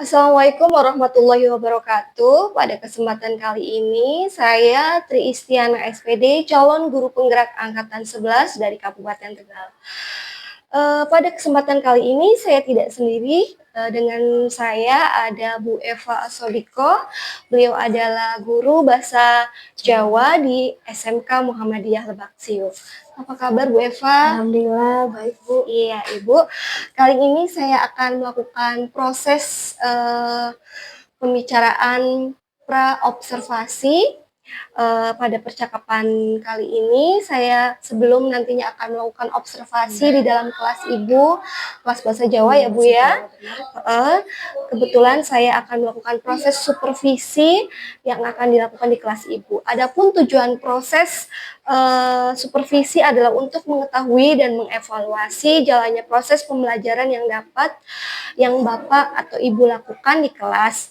Assalamualaikum warahmatullahi wabarakatuh. Pada kesempatan kali ini, saya Tri Istiana SPD, calon guru penggerak angkatan 11 dari Kabupaten Tegal. Pada kesempatan kali ini saya tidak sendiri, dengan saya ada Bu Eva Asodiko. Beliau adalah guru bahasa Jawa di SMK Muhammadiyah Lebak Siu. Apa kabar Bu Eva? Alhamdulillah baik Bu. Iya Ibu, kali ini saya akan melakukan proses pembicaraan pra-observasi. Pada percakapan kali ini saya sebelum nantinya akan melakukan observasi di dalam kelas Ibu, kelas bahasa Jawa ya Bu ya. Kebetulan saya akan melakukan proses supervisi yang akan dilakukan di kelas Ibu. Adapun tujuan proses supervisi adalah untuk mengetahui dan mengevaluasi jalannya proses pembelajaran yang Bapak atau Ibu lakukan di kelas.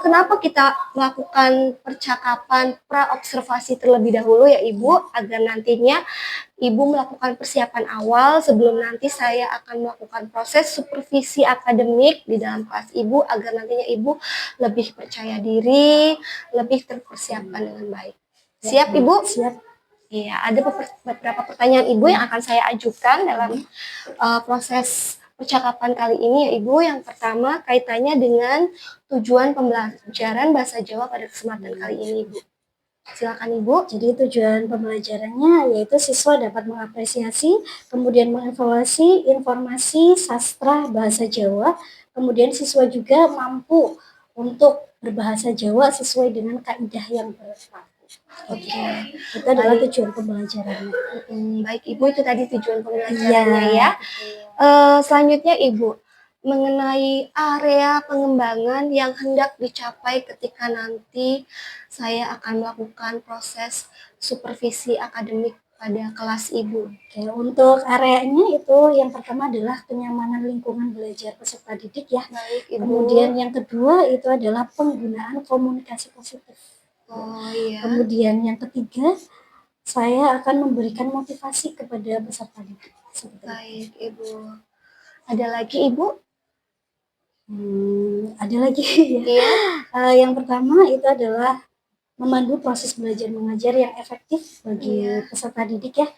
Kenapa kita melakukan percakapan pra-observasi terlebih dahulu ya Ibu, agar nantinya Ibu melakukan persiapan awal sebelum nanti saya akan melakukan proses supervisi akademik di dalam kelas Ibu, agar nantinya Ibu lebih percaya diri, lebih terpersiapkan dengan baik. Siap Ibu? Siap. Iya, ada beberapa pertanyaan Ibu yang akan saya ajukan dalam proses percakapan kali ini ya Ibu. Yang pertama kaitannya dengan tujuan pembelajaran bahasa Jawa pada kesempatan kali ini Ibu. Silakan Ibu. Jadi tujuan pembelajarannya yaitu siswa dapat mengapresiasi, kemudian mengevaluasi informasi sastra bahasa Jawa, kemudian siswa juga mampu untuk berbahasa Jawa sesuai dengan kaidah yang berlaku. Oke, Itu adalah tujuan pembelajarannya. Baik Ibu, itu tadi tujuan pembelajarannya ya. Selanjutnya Ibu, mengenai area pengembangan yang hendak dicapai ketika nanti saya akan melakukan proses supervisi akademik pada kelas Ibu. Oke, untuk areanya itu yang pertama adalah kenyamanan lingkungan belajar peserta didik ya. Baik Ibu. Kemudian yang kedua itu adalah penggunaan komunikasi positif. Oh iya. Kemudian yang ketiga, saya akan memberikan motivasi kepada peserta didik. Baik Ibu. Ada lagi Ibu? Ada lagi ya. Iya. Yang pertama itu adalah memandu proses belajar mengajar yang efektif bagi peserta didik ya.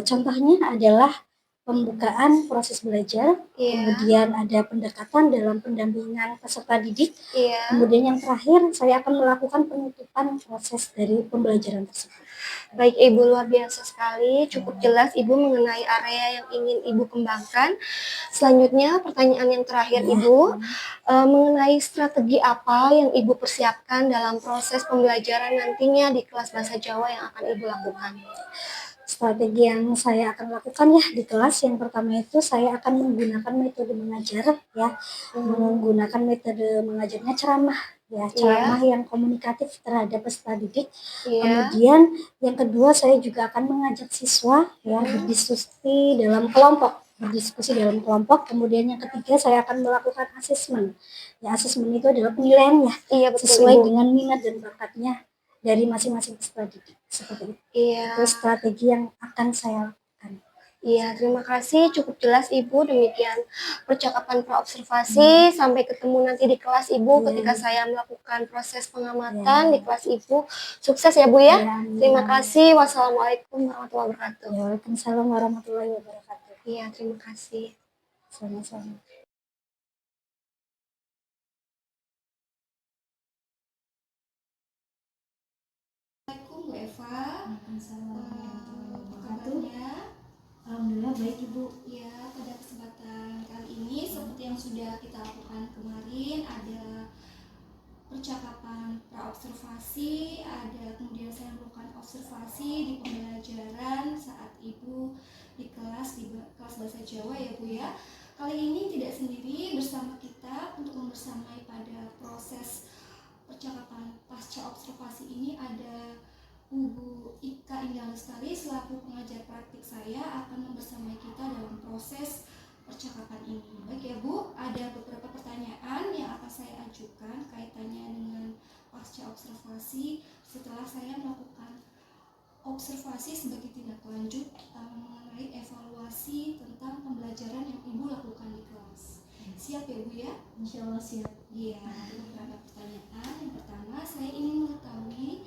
Contohnya adalah pembukaan proses belajar, kemudian ada pendekatan dalam pendampingan peserta didik, kemudian yang terakhir saya akan melakukan penutupan proses dari pembelajaran tersebut. Baik Ibu, luar biasa sekali, cukup jelas Ibu mengenai area yang ingin Ibu kembangkan. Selanjutnya pertanyaan yang terakhir Ibu, mengenai strategi apa yang Ibu persiapkan dalam proses pembelajaran nantinya di kelas bahasa Jawa yang akan Ibu lakukan? Strategi yang saya akan lakukan ya di kelas, yang pertama itu saya akan menggunakan metode mengajar ya, menggunakan metode mengajarnya ceramah ya, ceramah yang komunikatif terhadap peserta didik. Kemudian yang kedua saya juga akan mengajak siswa ya berdiskusi dalam kelompok, kemudian yang ketiga saya akan melakukan asesmen. Ya, asesmen itu adalah penilaian ya, sesuai dengan minat dan bakatnya dari masing-masing peserta didik, seperti itu. Itu strategi yang akan saya lakukan. Iya, terima kasih. Cukup jelas Ibu. Demikian percakapan pra-observasi. Sampai ketemu nanti di kelas Ibu ketika saya melakukan proses pengamatan di kelas Ibu. Sukses ya Bu ya. Terima kasih. Wassalamualaikum warahmatullahi wabarakatuh. Waalaikumsalam warahmatullahi wabarakatuh. Iya, terima kasih. Sama-sama. Assalamualaikum Bu Eva. Alhamdulillah baik Ibu. Ya, pada kesempatan kali ini seperti yang sudah kita lakukan kemarin, ada percakapan pra-observasi, ada kemudian saya melakukan observasi di pembelajaran saat Ibu di kelas bahasa Jawa ya Bu ya. Kali ini tidak sendiri, bersama kita untuk membersamai pada proses percakapan pasca observasi ini ada Bu Ika Indah Lestari selaku pengajar praktik saya akan membersamai kita dalam proses percakapan ini. Baik ya Bu, ada beberapa pertanyaan yang akan saya ajukan kaitannya dengan pasca observasi setelah saya melakukan observasi sebagai tindak lanjut mengenai evaluasi tentang pembelajaran yang Ibu lakukan di kelas. Siap ya Bu ya? Insya Allah siap. Iya, ada beberapa pertanyaan. Yang pertama, saya ingin mengetahui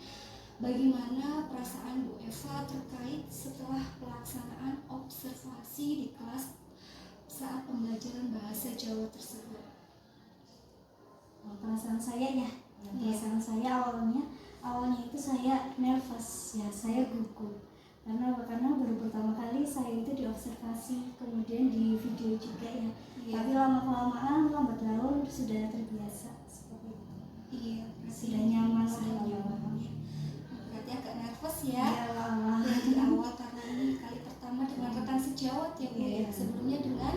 bagaimana perasaan Bu Eva terkait setelah pelaksanaan observasi di kelas saat pembelajaran bahasa Jawa tersebut. Perasaan saya ya, perasaan saya awalnya itu saya nervous ya, saya gugup karena baru pertama kali saya itu diobservasi, kemudian di video juga ya. Tapi lama-kelamaan lambat laun sudah terbiasa seperti itu. Iya, Sudah nyaman. Berarti agak nervous ya. Iyalah. Di awal karena ini kali pertama dengan rekan sejawat ya Bu ya. Sebelumnya dengan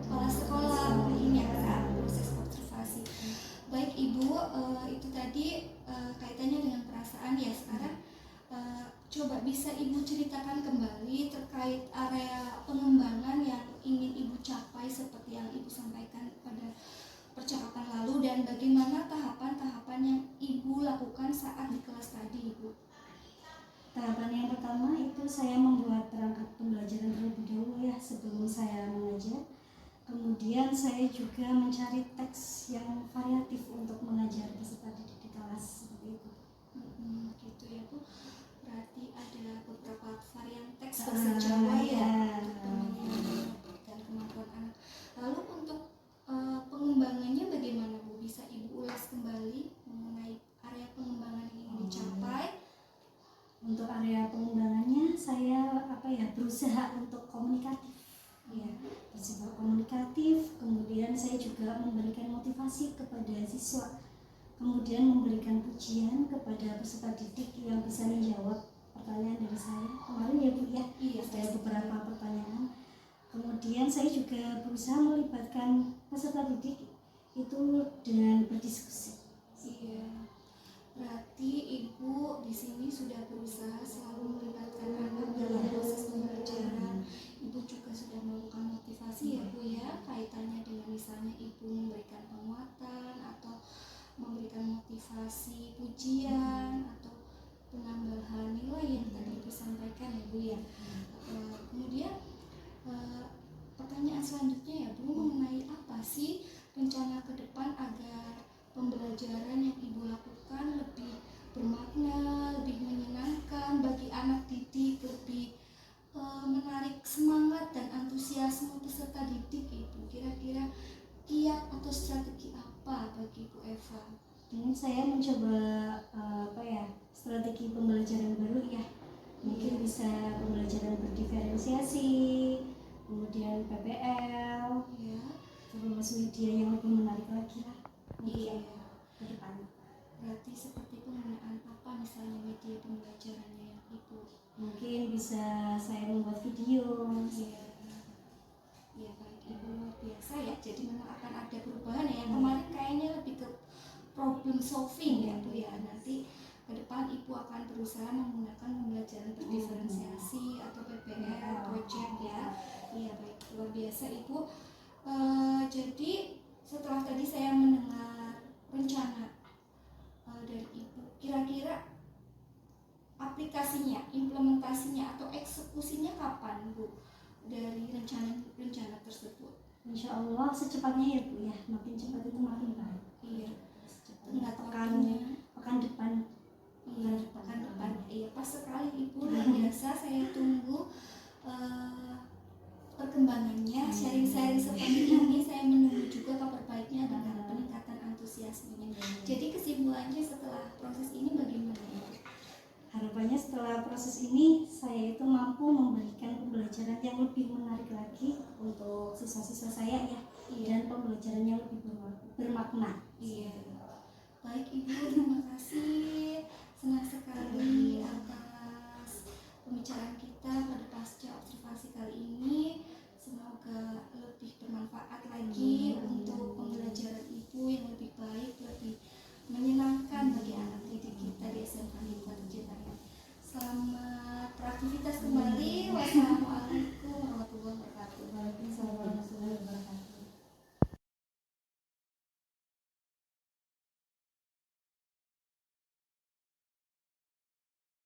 kepala sekolah mungkin ya saat proses observasi. Baik Ibu, itu tadi kaitannya dengan perasaan ya. Sekarang coba bisa Ibu ceritakan kembali terkait area pengembangan yang ingin Ibu capai seperti yang Ibu sampaikan pada percakapan lalu, dan bagaimana tahapan-tahapan yang Ibu lakukan saat di kelas tadi Ibu. Tahapan yang pertama itu saya membuat perangkat pembelajaran terlebih dahulu ya sebelum saya mengajar. Kemudian saya juga mencari teks yang variatif untuk mengajar peserta didik di kelas seperti itu. Gitu ya Bu. Berarti ada beberapa varian teks bahasa Jawa ya untuk dan kemampuan anak. Lalu untuk pengembangannya bagaimana Bu? Bisa Ibu ulas kembali mengenai area pengembangan yang ingin dicapai? Untuk area pengembangannya saya berusaha untuk komunikatif. Ya, bersifat komunikatif, kemudian saya juga memberikan motivasi kepada siswa, kemudian memberikan pujian kepada peserta didik yang bisa menjawab pertanyaan dari saya kemarin ya Bu ya. Ada beberapa pertanyaan. Kemudian saya juga berusaha melibatkan peserta didik itu dengan berdiskusi. Iya. Berarti Ibu di sini sudah berusaha selalu melibatkan anak dalam proses pembelajaran. Ibu juga sudah melakukan motivasi ya Bu ya, kaitannya dengan misalnya Ibu memberikan penguatan atau memberikan motivasi, pujian atau penambahan nilai yang tadi Ibu sampaikan ya Bu ya. Kemudian pertanyaan selanjutnya ya Bu, mengenai apa sih rencana ke depan agar pembelajaran yang Ibu lakukan lebih bermakna, lebih menyenangkan bagi anak didik, lebih menarik semangat dan antusiasme peserta didik Ibu. Kira-kira kiat atau strategi apa bagi Bu Eva? Ini saya mencoba strategi pembelajaran baru ya. Mungkin bisa pembelajaran berdiferensiasi, kemudian PPL, terus media yang lebih menarik lagi lah. Iya, ke depan. Berarti seperti penggunaan apa misalnya media pembelajarannya yang Ibu? Mungkin bisa saya membuat video. Iya baik Ibu, luar biasa ya. Jadi memang akan ada perubahan ya. Kemarin kayaknya lebih ke problem solving ya Bu ya. Nanti ke depan Ibu akan berusaha menggunakan pembelajaran berdiferensiasi atau PPL project ya. Iya baik, luar biasa Ibu. Jadi setelah tadi saya mendengar rencana dari Ibu, kira-kira aplikasinya, implementasinya atau eksekusinya kapan Bu dari rencana tersebut? Insya Allah secepatnya ya Bu ya, makin cepat itu makin baik. Iya, Nggak pekan depan. Iya, pekan depan. Iya, pas sekali Ibu, luar biasa. Saya tunggu perkembangannya, sharing-sharing seperti ini. Saya menunggu juga kabar baiknya dengan peningkatan antusiasmenya. Jadi kesimpulannya setelah proses ini bagaimana ya? Harapannya setelah proses ini saya itu mampu memberikan pembelajaran yang lebih menarik lagi untuk siswa-siswa saya ya, dan pembelajaran yang lebih bermakna. Iya. Baik Ibu, terima kasih. Senang sekali atas